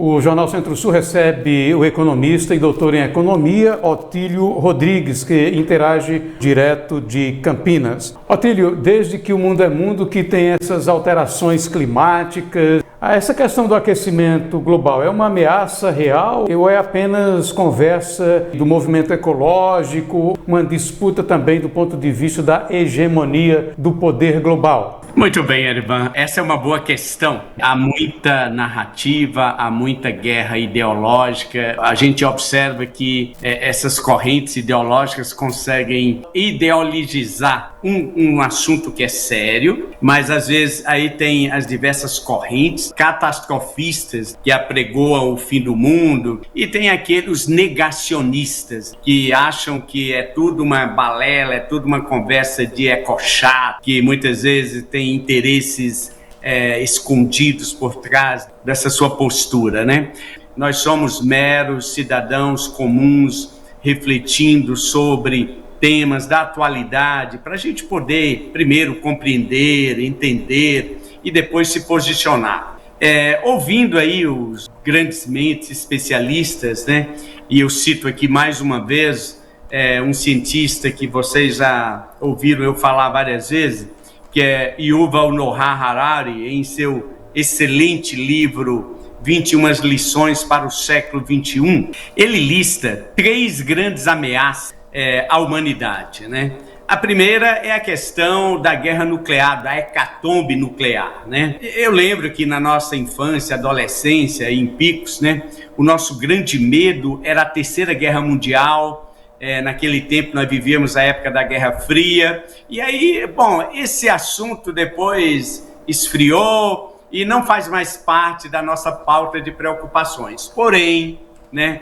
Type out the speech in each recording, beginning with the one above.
O Jornal Centro-Sul recebe o economista e doutor em economia, Otílio Rodrigues, que interage direto de Campinas. Otílio, desde que o mundo é mundo, que tem essas alterações climáticas, essa questão do aquecimento global é uma ameaça real ou é apenas conversa do movimento ecológico, uma disputa também do ponto de vista da hegemonia do poder global? Muito bem, Erivan. Essa é uma boa questão. Há muita narrativa, há muita guerra ideológica. A gente observa que essas correntes ideológicas conseguem ideologizar um assunto que é sério, mas às vezes aí tem as diversas correntes catastrofistas que apregoam o fim do mundo e tem aqueles negacionistas que acham que é tudo uma balela, é tudo uma conversa de ecochato, que muitas vezes tem interesses escondidos por trás dessa sua postura, né? Nós somos meros cidadãos comuns refletindo sobre temas da atualidade para a gente poder primeiro compreender, entender e depois se posicionar. Ouvindo aí os grandes mentes especialistas, né? E eu cito aqui mais uma vez um cientista que vocês já ouviram eu falar várias vezes, que é Yuval Noah Harari, em seu excelente livro 21 lições para o século XXI, ele lista 3 grandes ameaças à humanidade, né? A primeira é a questão da guerra nuclear, da hecatombe nuclear, né? Eu lembro que na nossa infância, adolescência, em picos, né, o nosso grande medo era a Terceira Guerra Mundial. Naquele tempo nós vivíamos a época da Guerra Fria, e aí, bom, esse assunto depois esfriou e não faz mais parte da nossa pauta de preocupações. Porém, né,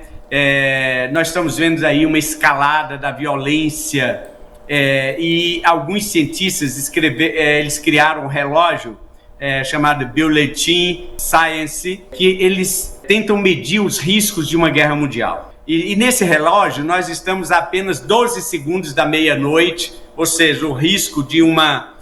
nós estamos vendo aí uma escalada da violência e alguns cientistas eles criaram um relógio chamado Bulletin Science, que eles tentam medir os riscos de uma guerra mundial. E nesse relógio nós estamos a apenas 12 segundos da meia-noite, ou seja, o risco de uma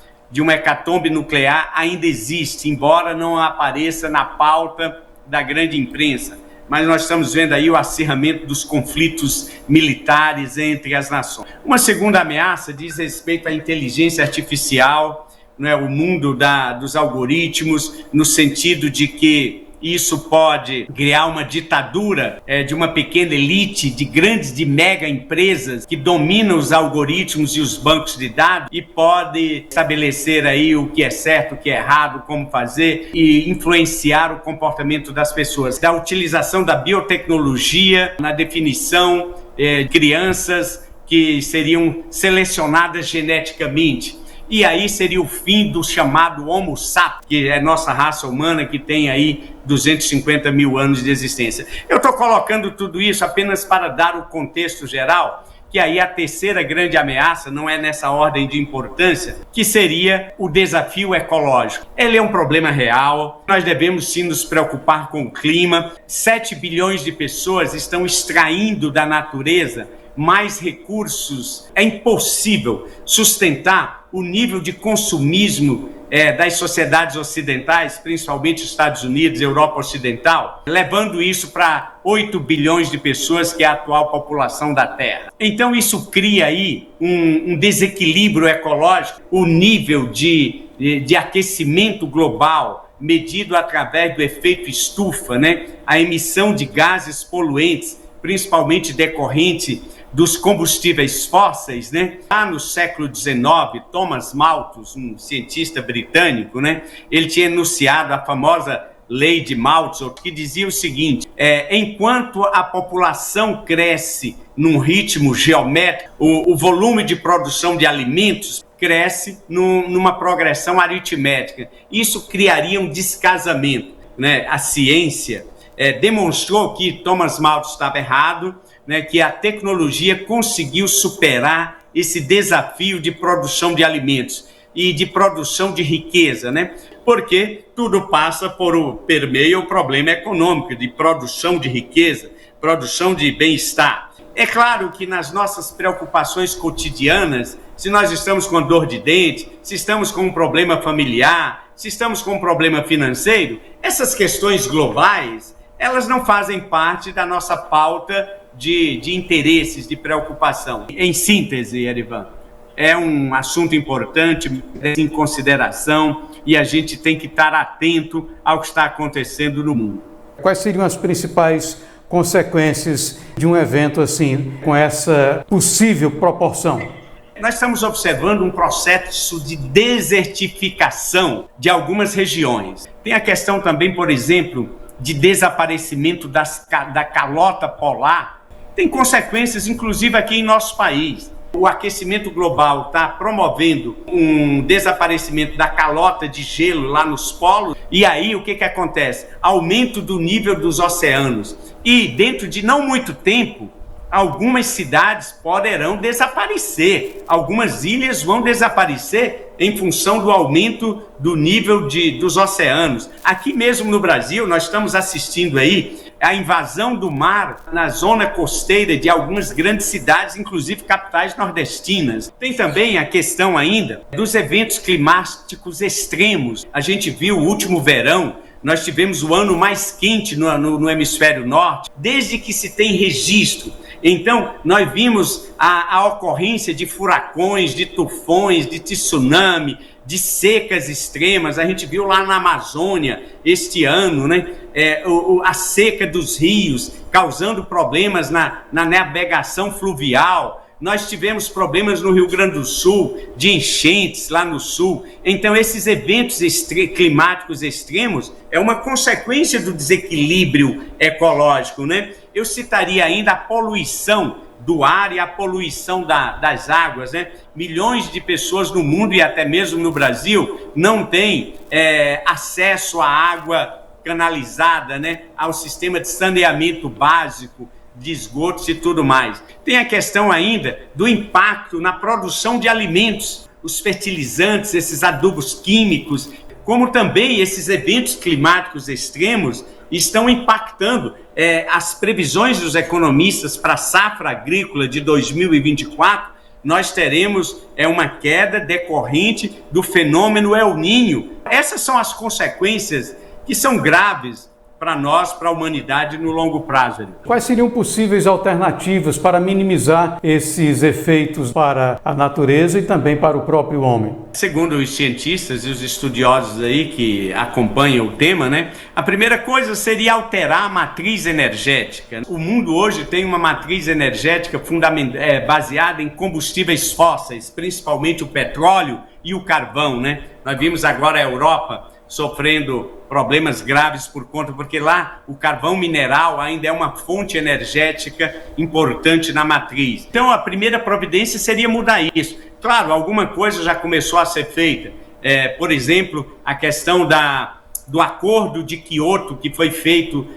hecatombe nuclear ainda existe, embora não apareça na pauta da grande imprensa. Mas nós estamos vendo aí o acirramento dos conflitos militares entre as nações. Uma segunda ameaça diz respeito à inteligência artificial, né, o mundo dos algoritmos, no sentido de que isso pode criar uma ditadura de uma pequena elite de mega empresas que dominam os algoritmos e os bancos de dados e pode estabelecer aí o que é certo, o que é errado, como fazer e influenciar o comportamento das pessoas. Da utilização da biotecnologia na definição de crianças que seriam selecionadas geneticamente. E aí seria o fim do chamado Homo sapiens, que é nossa raça humana, que tem aí 250 mil anos de existência. Eu estou colocando tudo isso apenas para dar o contexto geral, que aí a terceira grande ameaça, não é nessa ordem de importância, que seria o desafio ecológico. Ele é um problema real, nós devemos sim nos preocupar com o clima. 7 bilhões de pessoas estão extraindo da natureza mais recursos. É impossível sustentar o nível de consumismo das sociedades ocidentais, principalmente Estados Unidos, Europa Ocidental, levando isso para 8 bilhões de pessoas, que é a atual população da Terra. Então isso cria aí um desequilíbrio ecológico, o nível de aquecimento global, medido através do efeito estufa, né? A emissão de gases poluentes, principalmente decorrente dos combustíveis fósseis, né? Lá no século XIX, Thomas Malthus, um cientista britânico, né? Ele tinha enunciado a famosa lei de Malthus, que dizia o seguinte: enquanto a população cresce num ritmo geométrico, o volume de produção de alimentos cresce numa progressão aritmética. Isso criaria um descasamento, né? A ciência demonstrou que Thomas Malthus estava errado, né, que a tecnologia conseguiu superar esse desafio de produção de alimentos e de produção de riqueza, né? Porque tudo passa permeia o problema econômico, de produção de riqueza, produção de bem-estar. É claro que nas nossas preocupações cotidianas, se nós estamos com dor de dente, se estamos com um problema familiar, se estamos com um problema financeiro, essas questões globais, elas não fazem parte da nossa pauta de interesses, de preocupação. Em síntese, Erivan, é um assunto importante, em consideração, e a gente tem que estar atento ao que está acontecendo no mundo. Quais seriam as principais consequências de um evento assim, com essa possível proporção? Nós estamos observando um processo de desertificação de algumas regiões. Tem a questão também, por exemplo, de desaparecimento da calota polar. Tem consequências, inclusive, aqui em nosso país. O aquecimento global está promovendo um desaparecimento da calota de gelo lá nos polos. E aí, o que acontece? Aumento do nível dos oceanos. E dentro de não muito tempo, algumas cidades poderão desaparecer. Algumas ilhas vão desaparecer em função do aumento do nível dos oceanos. Aqui mesmo no Brasil, nós estamos assistindo aí a invasão do mar na zona costeira de algumas grandes cidades, inclusive capitais nordestinas. Tem também a questão ainda dos eventos climáticos extremos. A gente viu o último verão, nós tivemos o ano mais quente no hemisfério norte, desde que se tem registro. Então, nós vimos a ocorrência de furacões, de tufões, de tsunami, de secas extremas. A gente viu lá na Amazônia este ano, né? A seca dos rios causando problemas na navegação fluvial. Nós tivemos problemas no Rio Grande do Sul, de enchentes lá no sul. Então, esses eventos climáticos extremos é uma consequência do desequilíbrio ecológico, né? Eu citaria ainda a poluição do ar e a poluição das águas, né? Milhões de pessoas no mundo e até mesmo no Brasil não têm acesso à água canalizada, né? Ao sistema de saneamento básico, de esgotos e tudo mais. Tem a questão ainda do impacto na produção de alimentos, os fertilizantes, esses adubos químicos, como também esses eventos climáticos extremos estão impactando as previsões dos economistas para a safra agrícola de 2024. Nós teremos uma queda decorrente do fenômeno El Niño. Essas são as consequências que são graves para nós, para a humanidade no longo prazo. Quais seriam possíveis alternativas para minimizar esses efeitos para a natureza e também para o próprio homem? Segundo os cientistas e os estudiosos aí que acompanham o tema, né, a primeira coisa seria alterar a matriz energética. O mundo hoje tem uma matriz energética baseada em combustíveis fósseis, principalmente o petróleo e o carvão, né? Nós vimos agora a Europa sofrendo problemas graves porque lá o carvão mineral ainda é uma fonte energética importante na matriz. Então a primeira providência seria mudar isso. Claro, alguma coisa já começou a ser feita. Por exemplo, a questão do Acordo de Kyoto, que foi feito,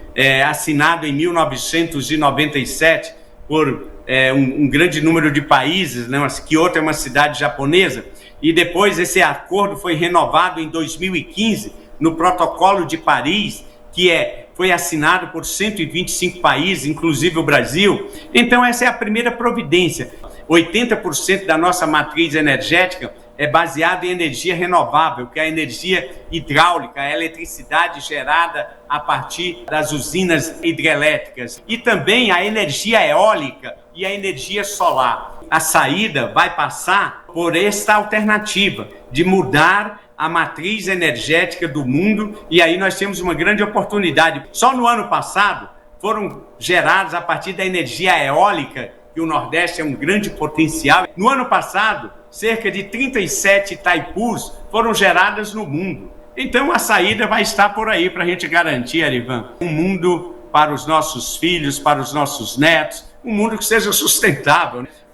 assinado em 1997 por um grande número de países, né? Kyoto é uma cidade japonesa. E depois esse acordo foi renovado em 2015 no Protocolo de Paris, que foi assinado por 125 países, inclusive o Brasil. Então essa é a primeira providência. 80% da nossa matriz energética é baseada em energia renovável, que é a energia hidráulica, a eletricidade gerada a partir das usinas hidrelétricas. E também a energia eólica e a energia solar. A saída vai passar por esta alternativa de mudar a matriz energética do mundo, e aí nós temos uma grande oportunidade. Só no ano passado foram gerados a partir da energia eólica, que o Nordeste é um grande potencial. No ano passado, cerca de 37 Itaipus foram geradas no mundo. Então a saída vai estar por aí para a gente garantir, Erivan, um mundo para os nossos filhos, para os nossos netos, um mundo que seja sustentável.